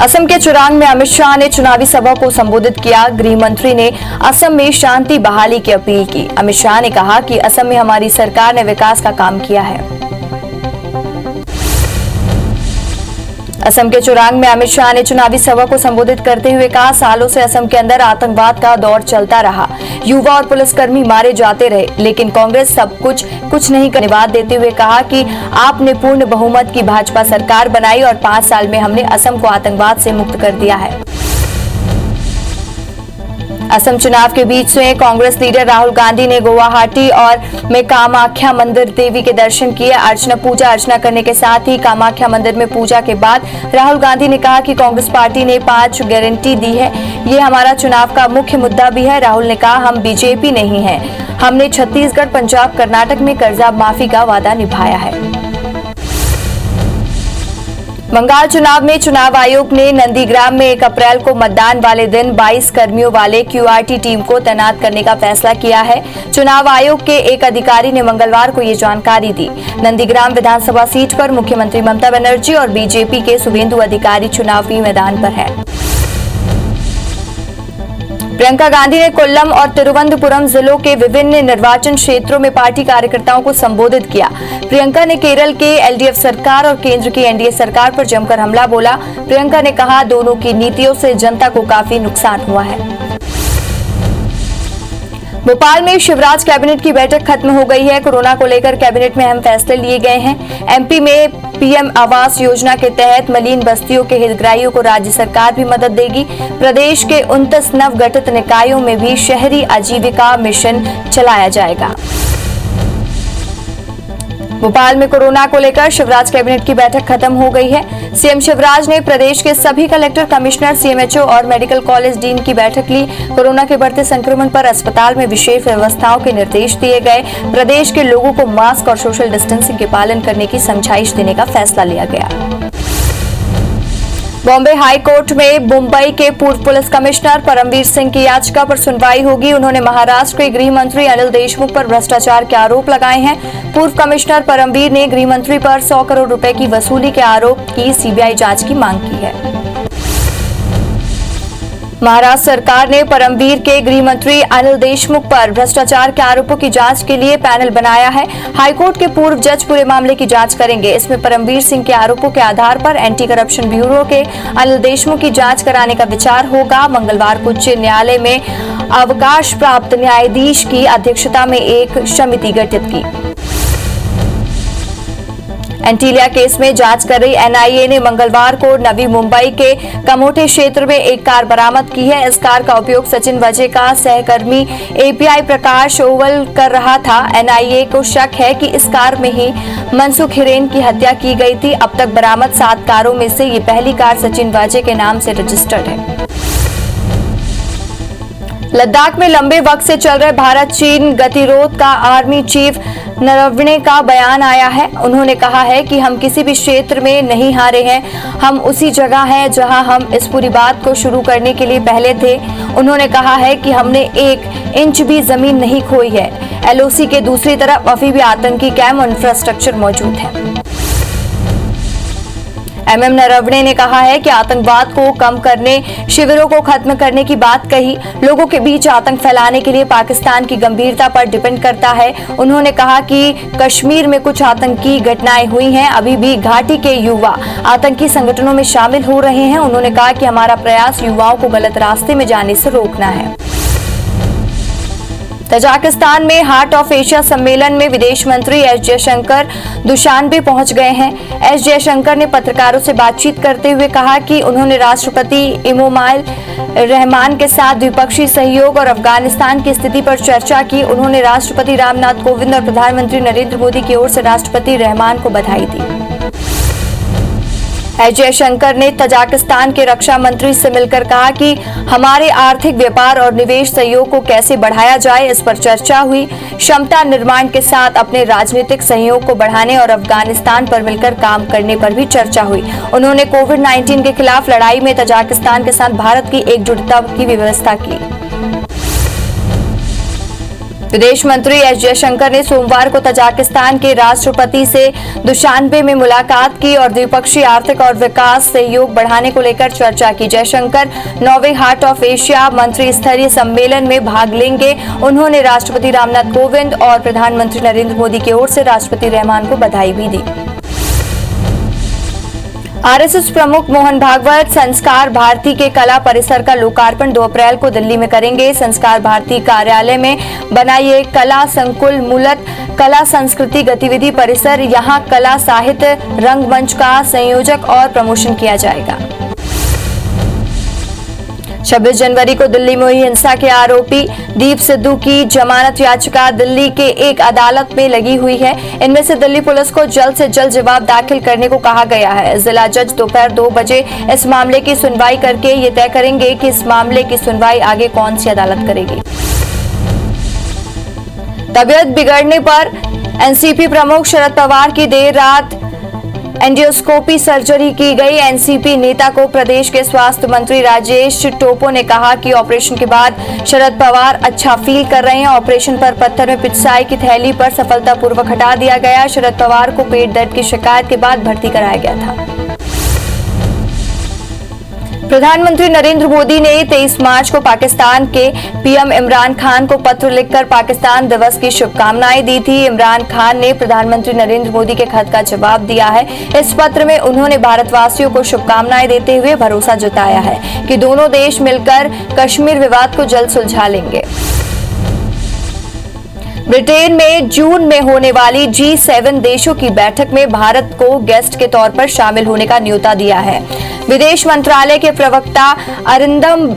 असम के चुरांग में अमित शाह ने चुनावी सभा को संबोधित किया। गृह मंत्री ने असम में शांति बहाली की अपील की। अमित शाह ने कहा कि असम में हमारी सरकार ने विकास का काम किया है। असम के चुरांग में अमित शाह ने चुनावी सभा को संबोधित करते हुए कहा, सालों से असम के अंदर आतंकवाद का दौर चलता रहा, युवा और पुलिसकर्मी मारे जाते रहे, लेकिन कांग्रेस सब कुछ नहीं करने वाद देते हुए कहा कि आपने पूर्ण बहुमत की भाजपा सरकार बनाई और 5 साल में हमने असम को आतंकवाद से मुक्त कर दिया है। असम चुनाव के बीच में कांग्रेस लीडर राहुल गांधी ने गुवाहाटी और में कामाख्या मंदिर देवी के दर्शन किए। पूजा अर्चना करने के साथ ही कामाख्या मंदिर में पूजा के बाद राहुल गांधी ने कहा कि कांग्रेस पार्टी ने 5 गारंटी दी है, ये हमारा चुनाव का मुख्य मुद्दा भी है। राहुल ने कहा, हम बीजेपी नहीं हैं, हमने छत्तीसगढ़, पंजाब, कर्नाटक में कर्जा माफी का वादा निभाया है। बंगाल चुनाव में चुनाव आयोग ने नंदीग्राम में 1 अप्रैल को मतदान वाले दिन 22 कर्मियों वाले क्यूआरटी टीम को तैनात करने का फैसला किया है। चुनाव आयोग के एक अधिकारी ने मंगलवार को ये जानकारी दी। नंदीग्राम विधानसभा सीट पर मुख्यमंत्री ममता बनर्जी और बीजेपी के शुभेंदु अधिकारी चुनावी मैदान पर है। प्रियंका गांधी ने कोल्लम और तिरुवनंतपुरम जिलों के विभिन्न निर्वाचन क्षेत्रों में पार्टी कार्यकर्ताओं को संबोधित किया। प्रियंका ने केरल के एलडीएफ सरकार और केंद्र की एनडीए सरकार पर जमकर हमला बोला। प्रियंका ने कहा, दोनों की नीतियों से जनता को काफी नुकसान हुआ है। भोपाल में शिवराज कैबिनेट की बैठक खत्म हो गई है। कोरोना को लेकर कैबिनेट में अहम फैसले लिए गए हैं। एमपी में पीएम आवास योजना के तहत मलिन बस्तियों के हितग्राहियों को राज्य सरकार भी मदद देगी। प्रदेश के 29 नवगठित निकायों में भी शहरी आजीविका मिशन चलाया जाएगा। भोपाल में कोरोना को लेकर शिवराज कैबिनेट की बैठक खत्म हो गई है। सीएम शिवराज ने प्रदेश के सभी कलेक्टर, कमिश्नर, सीएमएचओ और मेडिकल कॉलेज डीन की बैठक ली। कोरोना के बढ़ते संक्रमण पर अस्पताल में विशेष व्यवस्थाओं के निर्देश दिए गए। प्रदेश के लोगों को मास्क और सोशल डिस्टेंसिंग के पालन करने की समझाइश देने का फैसला लिया गया। बॉम्बे हाई कोर्ट में मुंबई के पूर्व पुलिस कमिश्नर परमवीर सिंह की याचिका पर सुनवाई होगी। उन्होंने महाराष्ट्र के गृह मंत्री अनिल देशमुख पर भ्रष्टाचार के आरोप लगाए हैं। पूर्व कमिश्नर परमवीर ने गृह मंत्री पर 100 करोड़ रुपए की वसूली के आरोप की सीबीआई जांच की मांग की है। महाराष्ट्र सरकार ने परमवीर के गृह मंत्री अनिल देशमुख पर भ्रष्टाचार के आरोपों की जांच के लिए पैनल बनाया है। हाईकोर्ट के पूर्व जज पूरे मामले की जांच करेंगे। इसमें परमवीर सिंह के आरोपों के आधार पर एंटी करप्शन ब्यूरो के अनिल देशमुख की जांच कराने का विचार होगा। मंगलवार को उच्च न्यायालय में अवकाश प्राप्त न्यायाधीश की अध्यक्षता में एक समिति गठित की। एंटीलिया केस में जांच कर रही एनआईए ने मंगलवार को नवी मुंबई के कमोटे क्षेत्र में एक कार बरामद की है। इस कार का उपयोग सचिन वाजे का सहकर्मी एपीआई प्रकाश ओवल कर रहा था। एनआईए को शक है कि इस कार में ही मनसुख हिरेन की हत्या की गई थी। अब तक बरामद 7 कारों में से ये पहली कार सचिन वाजे के नाम से रजिस्टर्ड है। लद्दाख में लंबे वक्त से चल रहे भारत चीन गतिरोध का आर्मी चीफ नरवणे का बयान आया है। उन्होंने कहा है कि हम किसी भी क्षेत्र में नहीं हारे हैं, हम उसी जगह हैं जहां हम इस पूरी बात को शुरू करने के लिए पहले थे। उन्होंने कहा है कि हमने 1 इंच भी जमीन नहीं खोई है। एलओसी के दूसरी तरफ अभी भी आतंकी कैंप और इंफ्रास्ट्रक्चर मौजूद है। एमएम नरवणे ने कहा है कि आतंकवाद को कम करने, शिविरों को खत्म करने की बात कही। लोगों के बीच आतंक फैलाने के लिए पाकिस्तान की गंभीरता पर डिपेंड करता है। उन्होंने कहा कि कश्मीर में कुछ आतंकी घटनाएं हुई हैं, अभी भी घाटी के युवा आतंकी संगठनों में शामिल हो रहे हैं। उन्होंने कहा कि हमारा प्रयास युवाओं को गलत रास्ते में जाने से रोकना है। तजाकिस्तान में हार्ट ऑफ एशिया सम्मेलन में विदेश मंत्री एस जयशंकर दुशानबे पहुंच गए हैं। एस जयशंकर ने पत्रकारों से बातचीत करते हुए कहा कि उन्होंने राष्ट्रपति इमोमाइल रहमान के साथ द्विपक्षीय सहयोग और अफगानिस्तान की स्थिति पर चर्चा की। उन्होंने राष्ट्रपति रामनाथ कोविंद और प्रधानमंत्री नरेंद्र मोदी की ओर से राष्ट्रपति रहमान को बधाई दी। एस जयशंकर ने तजाकिस्तान के रक्षा मंत्री से मिलकर कहा कि हमारे आर्थिक, व्यापार और निवेश सहयोग को कैसे बढ़ाया जाए, इस पर चर्चा हुई। क्षमता निर्माण के साथ अपने राजनीतिक सहयोग को बढ़ाने और अफगानिस्तान पर मिलकर काम करने पर भी चर्चा हुई। उन्होंने कोविड-19 के खिलाफ लड़ाई में तजाकिस्तान के साथ भारत की एकजुटता की व्यवस्था की। विदेश मंत्री एस जयशंकर ने सोमवार को तजाकिस्तान के राष्ट्रपति से दुशान्बे में मुलाकात की और द्विपक्षीय आर्थिक और विकास सहयोग बढ़ाने को लेकर चर्चा की। जयशंकर 9वें हार्ट ऑफ एशिया मंत्री स्तरीय सम्मेलन में भाग लेंगे। उन्होंने राष्ट्रपति रामनाथ कोविंद और प्रधानमंत्री नरेंद्र मोदी की ओर से राष्ट्रपति रहमान को बधाई भी दी। आरएसएस प्रमुख मोहन भागवत संस्कार भारती के कला परिसर का लोकार्पण 2 अप्रैल को दिल्ली में करेंगे। संस्कार भारती कार्यालय में बना ये कला संकुल मूलत कला संस्कृति गतिविधि परिसर, यहाँ कला साहित्य रंगमंच का संयोजक और प्रमोशन किया जाएगा। 26 जनवरी को दिल्ली में हुई हिंसा के आरोपी दीप सिद्धू की जमानत याचिका दिल्ली के एक अदालत में लगी हुई है। इनमें से दिल्ली पुलिस को जल्द से जल्द जवाब दाखिल करने को कहा गया है। जिला जज दोपहर 2 बजे इस मामले की सुनवाई करके ये तय करेंगे कि इस मामले की सुनवाई आगे कौन सी अदालत करेगी। तबीयत बिगड़ने पर एनसीपी प्रमुख शरद पवार की देर रात एंजियोस्कोपी सर्जरी की गई। एनसीपी नेता को प्रदेश के स्वास्थ्य मंत्री राजेश टोपे ने कहा कि ऑपरेशन के बाद शरद पवार अच्छा फील कर रहे हैं। ऑपरेशन पर पत्थर में पिचाई की थैली पर सफलतापूर्वक हटा दिया गया। शरद पवार को पेट दर्द की शिकायत के बाद भर्ती कराया गया था। प्रधानमंत्री नरेंद्र मोदी ने 23 मार्च को पाकिस्तान के पीएम इमरान खान को पत्र लिखकर पाकिस्तान दिवस की शुभकामनाएं दी थी। इमरान खान ने प्रधानमंत्री नरेंद्र मोदी के खत का जवाब दिया है। इस पत्र में उन्होंने भारतवासियों को शुभकामनाएं देते हुए भरोसा जताया है कि दोनों देश मिलकर कश्मीर विवाद को जल्द सुलझा लेंगे। ब्रिटेन में जून में होने वाली G7 देशों की बैठक में भारत को गेस्ट के तौर पर शामिल होने का न्योता दिया है। विदेश मंत्रालय के प्रवक्ता अरिंदम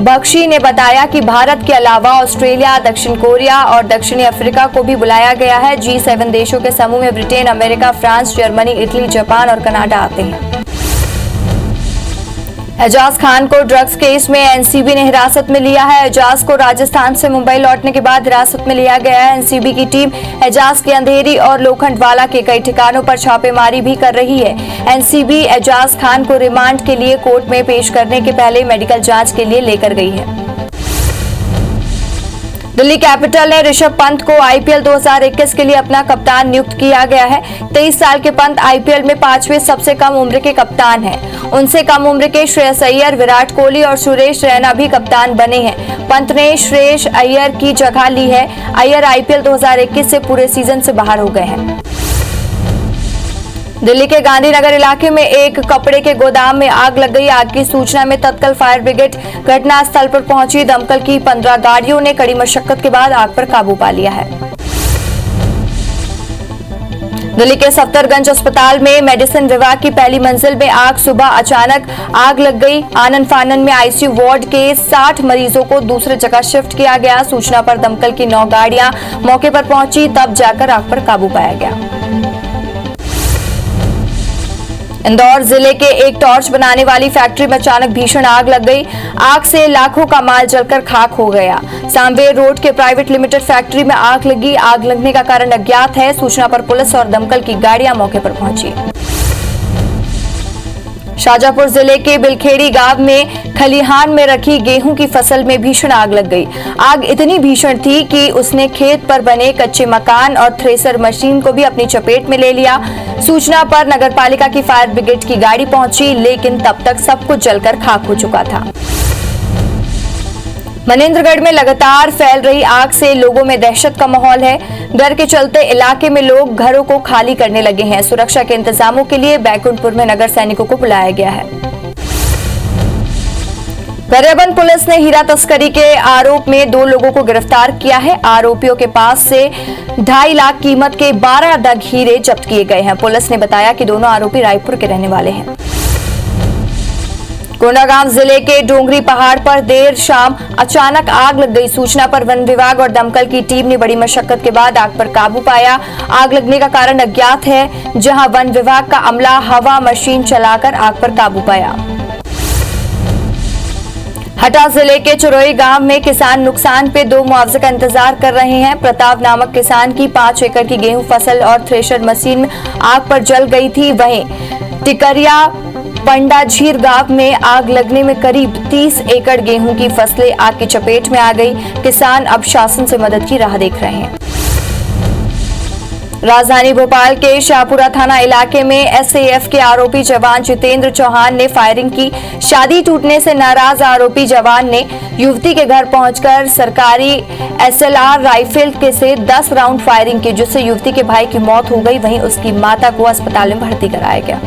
बख्शी ने बताया कि भारत के अलावा ऑस्ट्रेलिया, दक्षिण कोरिया और दक्षिणी अफ्रीका को भी बुलाया गया है। G7 देशों के समूह में Britain, America, France, Germany, Italy, Japan और कनाडा आते हैं। एजाज खान को ड्रग्स केस में एनसीबी ने हिरासत में लिया है। एजाज को राजस्थान से मुंबई लौटने के बाद हिरासत में लिया गया है। एनसीबी की टीम एजाज के अंधेरी और लोखंडवाला के कई ठिकानों पर छापेमारी भी कर रही है। एनसीबी एजाज खान को रिमांड के लिए कोर्ट में पेश करने के पहले मेडिकल जांच के लिए लेकर गई है। दिल्ली कैपिटल ने ऋषभ पंत को आईपीएल 2021 के लिए अपना कप्तान नियुक्त किया गया है। 23 साल के पंत आईपीएल में 5वें सबसे कम उम्र के कप्तान हैं। उनसे कम उम्र के श्रेयस अय्यर, विराट कोहली और सुरेश रैना भी कप्तान बने हैं। पंत ने श्रेयस अय्यर की जगह ली है। अय्यर आईपीएल 2021 से पूरे सीजन से बाहर हो गए हैं। दिल्ली के गांधीनगर इलाके में एक कपड़े के गोदाम में आग लग गई। आग की सूचना में तत्काल फायर ब्रिगेड घटनास्थल पर पहुंची। दमकल की 15 गाड़ियों ने कड़ी मशक्कत के बाद आग पर काबू पा लिया है। दिल्ली के सफदरगंज अस्पताल में मेडिसिन विभाग की पहली मंजिल में आज सुबह अचानक आग लग गई। आनन फानन में आईसीयू वार्ड के 60 मरीजों को दूसरी जगह शिफ्ट किया गया। सूचना पर दमकल की 9 गाड़ियां मौके पर पहुंची, तब जाकर आग पर काबू पाया गया। इंदौर जिले के एक टॉर्च बनाने वाली फैक्ट्री में अचानक भीषण आग लग गई। आग से लाखों का माल जलकर खाक हो गया। सांवेर रोड के प्राइवेट लिमिटेड फैक्ट्री में आग लगी। आग लगने का कारण अज्ञात है। सूचना पर पुलिस और दमकल की गाड़ियां मौके पर पहुंची। शाजापुर जिले के बिलखेड़ी गांव में खलिहान में रखी गेहूं की फसल में भीषण आग लग गई। आग इतनी भीषण थी कि उसने खेत पर बने कच्चे मकान और थ्रेसर मशीन को भी अपनी चपेट में ले लिया। सूचना पर नगरपालिका की फायर ब्रिगेड की गाड़ी पहुंची, लेकिन तब तक सब कुछ जलकर खाक हो चुका था। मनेंद्रगढ़ में लगातार फैल रही आग से लोगों में दहशत का माहौल है। डर के चलते इलाके में लोग घरों को खाली करने लगे हैं। सुरक्षा के इंतजामों के लिए बैकुंठपुर में नगर सैनिकों को बुलाया गया है। गरियाबंद पुलिस ने हीरा तस्करी के आरोप में 2 लोगों को गिरफ्तार किया है। आरोपियों के पास से 2.5 लाख कीमत के 12 नग हीरे जब्त किए गए हैं। पुलिस ने बताया कि दोनों आरोपी रायपुर के रहने वाले हैं। कोंडागांव जिले के डोंगरी पहाड़ पर देर शाम अचानक आग लग गई। सूचना पर वन विभाग और दमकल की टीम ने बड़ी मशक्कत के बाद आग पर काबू पाया। आग लगने का कारण अज्ञात है, जहां वन विभाग का अमला हवा मशीन चलाकर आग पर काबू पाया। हटा जिले के चुरोई गांव में किसान नुकसान पे 2 मुआवजे का इंतजार कर रहे हैं। प्रताप नामक किसान की 5 एकड़ की गेहूं फसल और थ्रेशर मशीन आग पर जल गई थी। वहीं टिकरिया पंडाझीर गांव में आग लगने में करीब 30 एकड़ गेहूं की फसलें आग की चपेट में आ गई। किसान अब शासन से मदद की राह देख रहे हैं। राजधानी भोपाल के शाहपुरा थाना इलाके में एसएएफ के आरोपी जवान जितेंद्र चौहान ने फायरिंग की। शादी टूटने से नाराज आरोपी जवान ने युवती के घर पहुंचकर सरकारी एसएलआर राइफल के से 10 राउंड फायरिंग की, जिससे युवती के भाई की मौत हो गई। वहीं उसकी माता को अस्पताल में भर्ती कराया गया।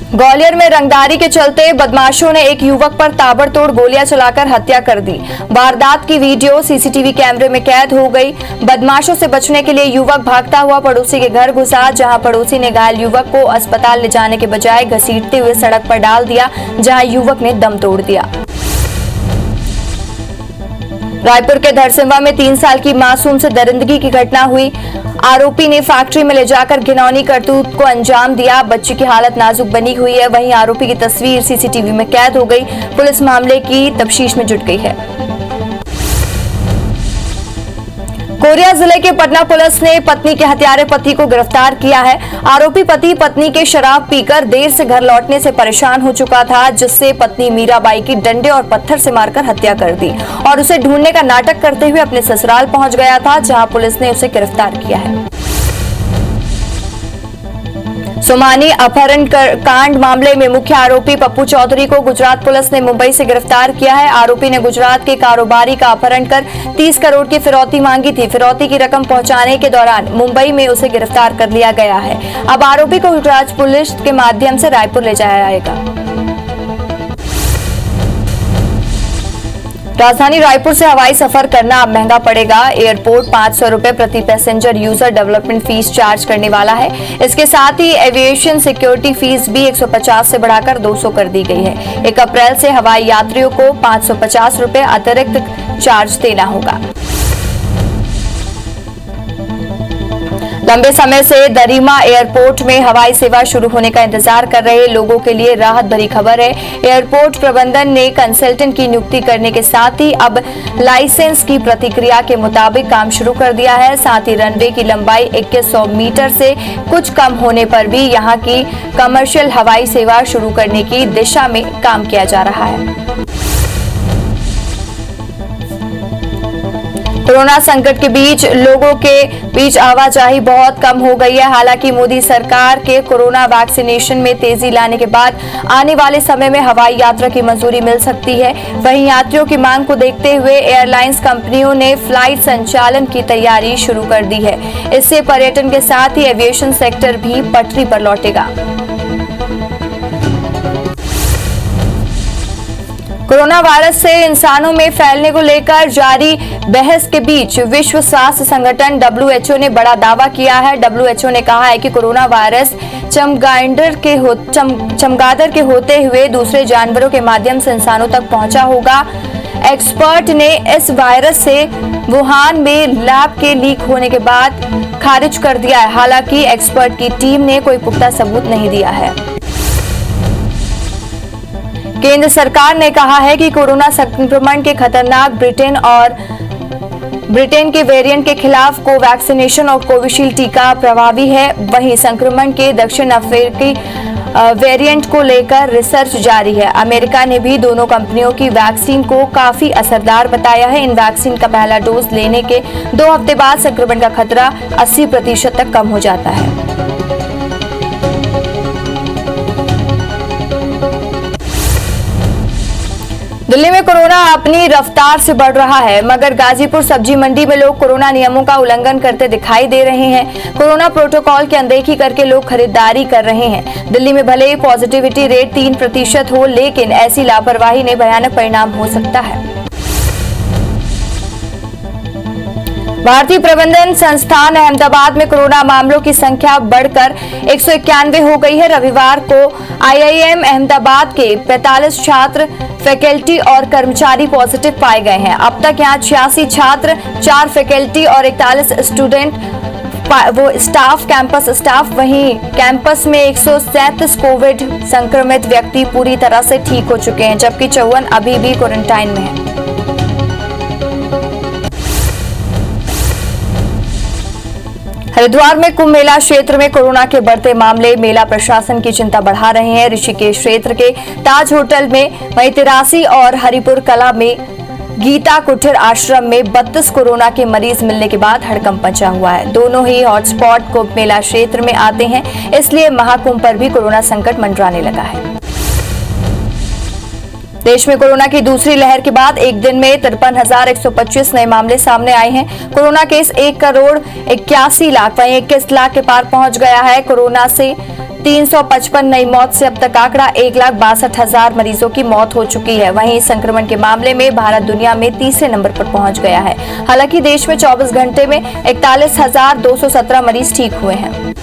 ग्वालियर में रंगदारी के चलते बदमाशों ने एक युवक पर ताबड़तोड़ गोलियां चलाकर हत्या कर दी। वारदात की वीडियो सीसीटीवी कैमरे में कैद हो गई। बदमाशों से बचने के लिए युवक भागता हुआ पड़ोसी के घर घुसा, जहां पड़ोसी ने घायल युवक को अस्पताल ले जाने के बजाय घसीटते हुए सड़क पर डाल दिया, जहां युवक ने दम तोड़ दिया। रायपुर के धरसिंवा में 3 साल की मासूम से दरिंदगी की घटना हुई। आरोपी ने फैक्ट्री में ले जाकर घिनौनी करतूत को अंजाम दिया। बच्ची की हालत नाजुक बनी हुई है। वहीं आरोपी की तस्वीर सीसीटीवी में कैद हो गई। पुलिस मामले की तफ्तीश में जुट गई है। कोरिया जिले के पटना पुलिस ने पत्नी के हत्यारे पति को गिरफ्तार किया है। आरोपी पति पत्नी के शराब पीकर देर से घर लौटने से परेशान हो चुका था, जिससे पत्नी मीराबाई की डंडे और पत्थर से मारकर हत्या कर दी और उसे ढूंढने का नाटक करते हुए अपने ससुराल पहुंच गया था, जहां पुलिस ने उसे गिरफ्तार किया है। सोमानी अपहरण कांड मामले में मुख्य आरोपी पप्पू चौधरी को गुजरात पुलिस ने मुंबई से गिरफ्तार किया है। आरोपी ने गुजरात के कारोबारी का अपहरण कर 30 करोड़ की फिरौती मांगी थी। फिरौती की रकम पहुंचाने के दौरान मुंबई में उसे गिरफ्तार कर लिया गया है। अब आरोपी को गुजरात पुलिस के माध्यम से रायपुर ले जाया जाएगा। राजधानी रायपुर से हवाई सफर करना अब महंगा पड़ेगा। एयरपोर्ट 500 रुपए प्रति passenger user development fees charge करने वाला है। इसके साथ ही एविएशन सिक्योरिटी फीस भी 150 से बढ़ाकर 200 कर दी गई है। 1 अप्रैल से हवाई यात्रियों को 550 रुपए अतिरिक्त चार्ज देना होगा। लंबे समय से दरिमा एयरपोर्ट में हवाई सेवा शुरू होने का इंतजार कर रहे लोगों के लिए राहत भरी खबर है। एयरपोर्ट प्रबंधन ने कंसल्टेंट की नियुक्ति करने के साथ ही अब लाइसेंस की प्रतिक्रिया के मुताबिक काम शुरू कर दिया है। साथ ही रनवे की लंबाई 2100 मीटर से कुछ कम होने पर भी यहां की कमर्शियल हवाई सेवा शुरू करने की दिशा में काम किया जा रहा है। कोरोना संकट के बीच लोगों के बीच आवाजाही बहुत कम हो गई है। हालांकि मोदी सरकार के कोरोना वैक्सीनेशन में तेजी लाने के बाद आने वाले समय में हवाई यात्रा की मंजूरी मिल सकती है। वहीं यात्रियों की मांग को देखते हुए एयरलाइंस कंपनियों ने फ्लाइट संचालन की तैयारी शुरू कर दी है। इससे पर्यटन के साथ ही एविएशन सेक्टर भी पटरी पर लौटेगा। कोरोना वायरस से इंसानों में फैलने को लेकर जारी बहस के बीच विश्व स्वास्थ्य संगठन WHO ने बड़ा दावा किया है। WHO ने कहा है कि कोरोना वायरस चमगादड़ के होते हुए दूसरे जानवरों के माध्यम से इंसानों तक पहुंचा होगा। एक्सपर्ट ने इस वायरस से वुहान में लैब के लीक होने के बाद खारिज कर दिया है। हालांकि एक्सपर्ट की टीम ने कोई पुख्ता सबूत नहीं दिया है। केंद्र सरकार ने कहा है कि कोरोना संक्रमण के खतरनाक ब्रिटेन के वेरिएंट के खिलाफ कोवैक्सीनेशन और कोविशील्ड टीका प्रभावी है। वहीं संक्रमण के दक्षिण अफ्रीकी वेरिएंट को लेकर रिसर्च जारी है। अमेरिका ने भी दोनों कंपनियों की वैक्सीन को काफी असरदार बताया है। इन वैक्सीन का पहला डोज लेने के 2 हफ्ते बाद संक्रमण का खतरा 80% तक कम हो जाता है। दिल्ली में कोरोना अपनी रफ्तार से बढ़ रहा है, मगर गाजीपुर सब्जी मंडी में लोग कोरोना नियमों का उल्लंघन करते दिखाई दे रहे हैं। कोरोना प्रोटोकॉल की अनदेखी करके लोग खरीदारी कर रहे हैं। दिल्ली में भले ही पॉजिटिविटी रेट 3% हो, लेकिन ऐसी लापरवाही ने भयानक परिणाम हो सकता है। भारतीय प्रबंधन संस्थान अहमदाबाद में कोरोना मामलों की संख्या बढ़कर 191 हो गई है। रविवार को IIM अहमदाबाद के 45 छात्र, फैकल्टी और कर्मचारी पॉजिटिव पाए गए हैं। अब तक यहां 86 छात्र, 4 फैकल्टी और 41 स्टूडेंट स्टाफ, कैंपस स्टाफ। वहीं कैंपस में 137 कोविड संक्रमित व्यक्ति पूरी तरह से ठीक हो चुके हैं, जबकि 54 अभी भी क्वारंटाइन में हैं। हरिद्वार में कुंभ मेला क्षेत्र में कोरोना के बढ़ते मामले मेला प्रशासन की चिंता बढ़ा रहे हैं। ऋषिकेश क्षेत्र के ताज होटल में वहीं 83 और हरिपुर कला में गीता कुटीर आश्रम में 32 कोरोना के मरीज मिलने के बाद हड़कंप मचा हुआ है। दोनों ही हॉटस्पॉट कुंभ मेला क्षेत्र में आते हैं, इसलिए महाकुंभ पर भी कोरोना संकट मंडराने लगा है। देश में कोरोना की दूसरी लहर के बाद एक दिन में 53,125 नए मामले सामने आए हैं। कोरोना केस 1,81,00,000 वहीं 21 लाख के पार पहुंच गया है। कोरोना से 355 नई मौत से अब तक आंकड़ा 1,62,000 मरीजों की मौत हो चुकी है। वहीं संक्रमण के मामले में भारत दुनिया में तीसरे नंबर पर पहुंच गया है। हालांकि देश में 24 घंटे में 41,217 मरीज ठीक हुए हैं।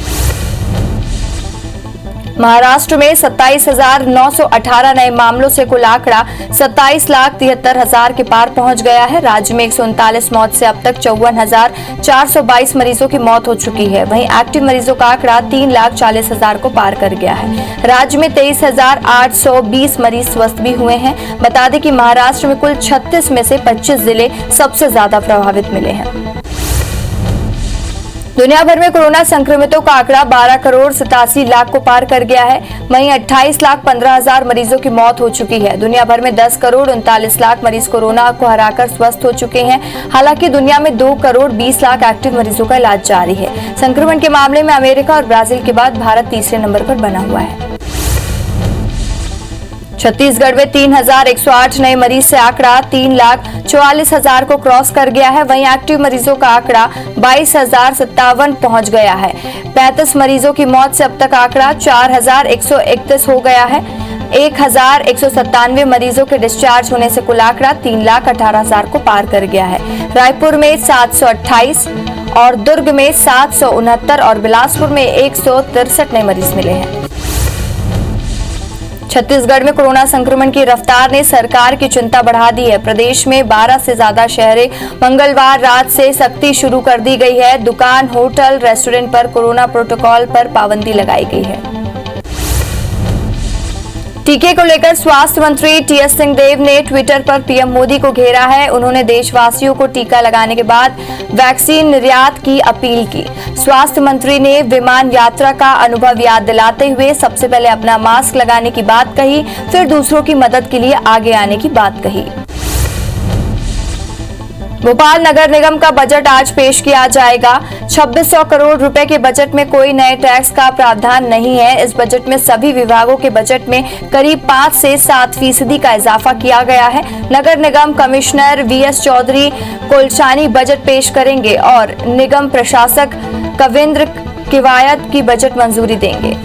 महाराष्ट्र में 27,918 नए मामलों से कुल आंकड़ा 27,73,000 के पार पहुंच गया है। राज्य में 139 मौत से अब तक 54,422 मरीजों की मौत हो चुकी है। वहीं एक्टिव मरीजों का आंकड़ा 3,40,000 को पार कर गया है। राज्य में 23,820 मरीज स्वस्थ भी हुए हैं। बता दें कि महाराष्ट्र में कुल 36 में से 25 जिले सबसे ज्यादा प्रभावित मिले हैं। दुनिया भर में कोरोना संक्रमितों का आंकड़ा 12,87,00,000 को पार कर गया है। वहीं 28,15,000 मरीजों की मौत हो चुकी है। दुनिया भर में 10,39,00,000 मरीज कोरोना को हराकर स्वस्थ हो चुके हैं। हालांकि दुनिया में 2,20,00,000 एक्टिव मरीजों का इलाज जारी है। संक्रमण के मामले में अमेरिका और ब्राजील के बाद भारत तीसरे नंबर पर बना हुआ है। छत्तीसगढ़ में 3,108 नए मरीज से आंकड़ा 3,44,000 को क्रॉस कर गया है। वहीं एक्टिव मरीजों का आंकड़ा 22,057 पहुंच गया है। 35 मरीजों की मौत से अब तक आंकड़ा 4,131 हो गया है। 1,197 मरीजों के डिस्चार्ज होने से कुल आंकड़ा 3,18,000 को पार कर गया है। रायपुर में 728 और दुर्ग में 769 और बिलासपुर में 163 नए मरीज मिले हैं। छत्तीसगढ़ में कोरोना संक्रमण की रफ्तार ने सरकार की चिंता बढ़ा दी है। प्रदेश में 12 से ज्यादा शहरें मंगलवार रात से सख्ती शुरू कर दी गई है। दुकान, होटल, रेस्टोरेंट पर कोरोना प्रोटोकॉल पर पाबंदी लगाई गई है। टीके को लेकर स्वास्थ्य मंत्री टीएस सिंहदेव ने ट्विटर पर पीएम मोदी को घेरा है। उन्होंने देशवासियों को टीका लगाने के बाद वैक्सीन निर्यात की अपील की। स्वास्थ्य मंत्री ने विमान यात्रा का अनुभव याद दिलाते हुए सबसे पहले अपना मास्क लगाने की बात कही, फिर दूसरों की मदद के लिए आगे आने की बात कही। भोपाल नगर निगम का बजट आज पेश किया जाएगा। 2600 करोड़ रुपए के बजट में कोई नए टैक्स का प्रावधान नहीं है। इस बजट में सभी विभागों के बजट में करीब 5 से 7% का इजाफा किया गया है। नगर निगम कमिश्नर वीएस चौधरी कुलचानी बजट पेश करेंगे और निगम प्रशासक कविंद्र किवायत की बजट मंजूरी देंगे।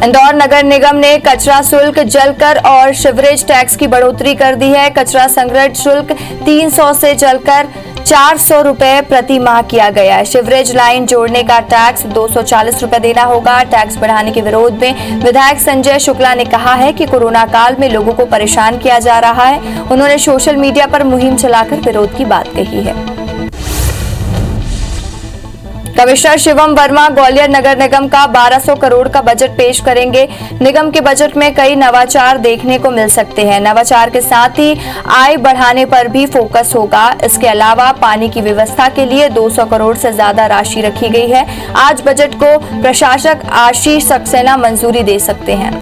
इंदौर नगर निगम ने कचरा शुल्क, जलकर और सीवरेज टैक्स की बढ़ोतरी कर दी है। कचरा संग्रह शुल्क 300 से जलकर 400 रुपए प्रति माह किया गया है। सीवरेज लाइन जोड़ने का टैक्स 240 रुपए देना होगा। टैक्स बढ़ाने के विरोध में विधायक संजय शुक्ला ने कहा है कि कोरोना काल में लोगों को परेशान किया जा रहा है। उन्होंने सोशल मीडिया पर मुहिम चलाकर विरोध की बात कही है। कमिश्नर शिवम वर्मा ग्वालियर नगर निगम का 1200 करोड़ का बजट पेश करेंगे। निगम के बजट में कई नवाचार देखने को मिल सकते हैं। नवाचार के साथ ही आय बढ़ाने पर भी फोकस होगा। इसके अलावा पानी की व्यवस्था के लिए 200 करोड़ से ज्यादा राशि रखी गई है। आज बजट को प्रशासक आशीष सक्सेना मंजूरी दे सकते हैं।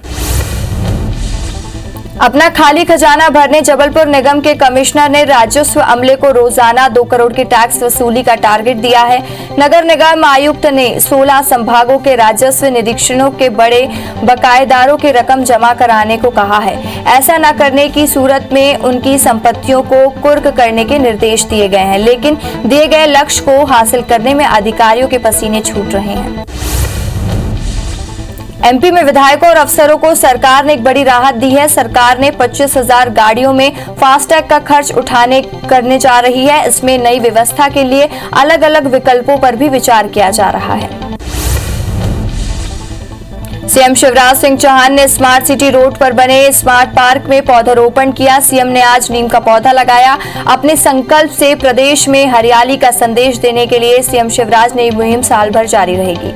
अपना खाली खजाना भरने जबलपुर निगम के कमिश्नर ने राजस्व अमले को रोजाना 2 करोड़ की टैक्स वसूली का टारगेट दिया है। नगर निगम आयुक्त ने 16 संभागों के राजस्व निरीक्षणों के बड़े बकायेदारों की रकम जमा कराने को कहा है। ऐसा न करने की सूरत में उनकी संपत्तियों को कुर्क करने के निर्देश दिए गए हैं, लेकिन दिए गए लक्ष्य को हासिल करने में अधिकारियों के पसीने छूट रहे हैं। एमपी में विधायकों और अफसरों को सरकार ने एक बड़ी राहत दी है। सरकार ने 25,000 गाड़ियों में फास्टैग का खर्च करने जा रही है। इसमें नई व्यवस्था के लिए अलग अलग विकल्पों पर भी विचार किया जा रहा है। सीएम शिवराज सिंह चौहान ने स्मार्ट सिटी रोड पर बने स्मार्ट पार्क में पौधारोपण किया। सीएम ने आज नीम का पौधा लगाया। अपने संकल्प से प्रदेश में हरियाली का संदेश देने के लिए सीएम शिवराज ने ये मुहिम साल भर जारी रहेगी।